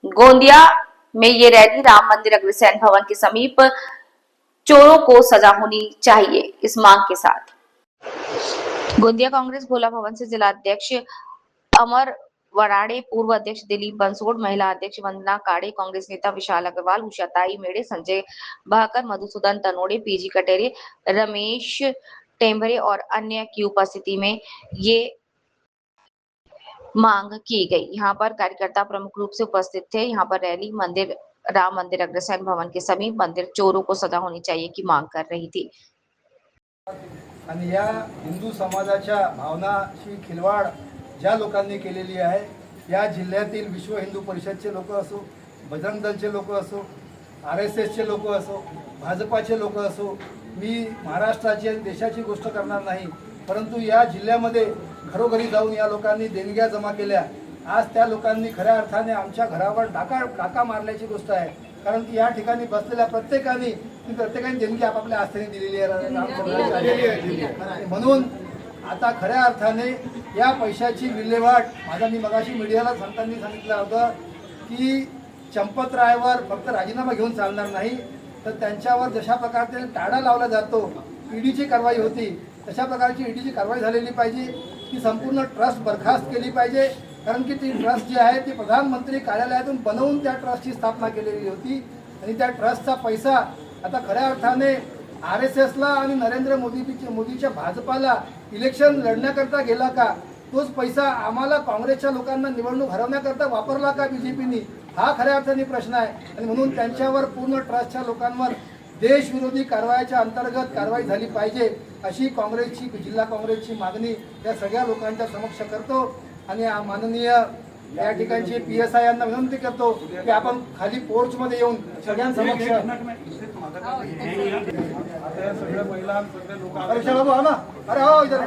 गोंदिया में ये रैली राम मंदिर अग्रसेन भवन के समीप चोरों को सजा होनी चाहिए इस मांग के साथ गोंदिया कांग्रेस भोला भवन से जिला अध्यक्ष अमर वराड़े, पूर्व अध्यक्ष दिलीप बंसोड़, महिला अध्यक्ष वंदना काड़े, कांग्रेस नेता विशाल अग्रवाल, उषाताई मेड़े, संजय भाकर, मधुसूदन तनोड़े, पीजी कटेरे, रमेश टेम्बरे और अन्य की उपस्थिति में ये मांग की गई। यहाँ पर कार्यकर्ता प्रमुख रूप से उपस्थित थे। यहाँ पर रैली राम मंदिर अग्रसेन भवन के समीप मंदिर चोरों को सजा होनी चाहिए की मांग कर रही थी। आणि या हिंदू समाजाच्या भावनाशी खिलवाड ज्या लोकांनी केलेली आहे, या जिल्ह्यातील विश्व हिंदू परिषदचे लोक असो, बजरंग दलचे लोक असो, RSSचे लोक असो, भाजपाचे लोक असो, मी महाराष्ट्राची आणि देशाची गोष्ट करणार नाही, परंतु या जिल्ह्यामध्ये घरोघरी जाऊन या लोकांनी देणग्या जमा केल्या। आज त्या लोकांनी खऱ्या अर्थाने आमच्या घरावर डाका मारल्याची गोष्ट आहे, कारण की या ठिकाणी बसलेल्या प्रत्येकाने देणगी आपापल्या आस्थेने दिलेली आहे। म्हणून आता खऱ्या अर्थाने या पैशाची विल्हेवाट मी मगाशी मीडियाला सांगितलं होतं की चंपतरायवर फक्त राजीनामा घेऊन चालणार नाही, तर त्यांच्यावर जशा प्रकारे टाळा लावला जातो, ईडीची कारवाई होती, तशा प्रकारची ईडीची कारवाई झालेली पाहिजे। ती संपूर्ण ट्रस्ट बरखास्त केली पाहिजे, कारण की ती ट्रस्ट जी आहे ती प्रधानमंत्री कार्यालयातून बनवून त्या ट्रस्टची स्थापना केलेली होती आणि त्या ट्रस्टचा पैसा आता खऱ्या अर्थाने RSSला आणि नरेंद्र मोदीच्या भाजपाला इलेक्शन लढण्याकरता गेला का? तोच पैसा आम्हाला काँग्रेसच्या लोकांना निवडणूक हरवण्याकरता वापरला का बीजेपीनी? हा खऱ्या अर्थाने प्रश्न आहे आणि म्हणून त्यांच्यावर पूर्ण ट्रस्टच्या लोकांवर देशविरोधी कारवाईच्या अंतर्गत कारवाई झाली पाहिजे अशी काँग्रेसची जिल्हा काँग्रेसची मागणी या सगळ्या लोकांच्या समक्ष करतो आणि माननीय या ठिकाणचे PSI यांना विनंती करतो की आपण खाली पोर्च मध्ये येऊन सगळ्यांसमक्ष आता या सगळ्या महिला सगळे लोक अरे हो इधर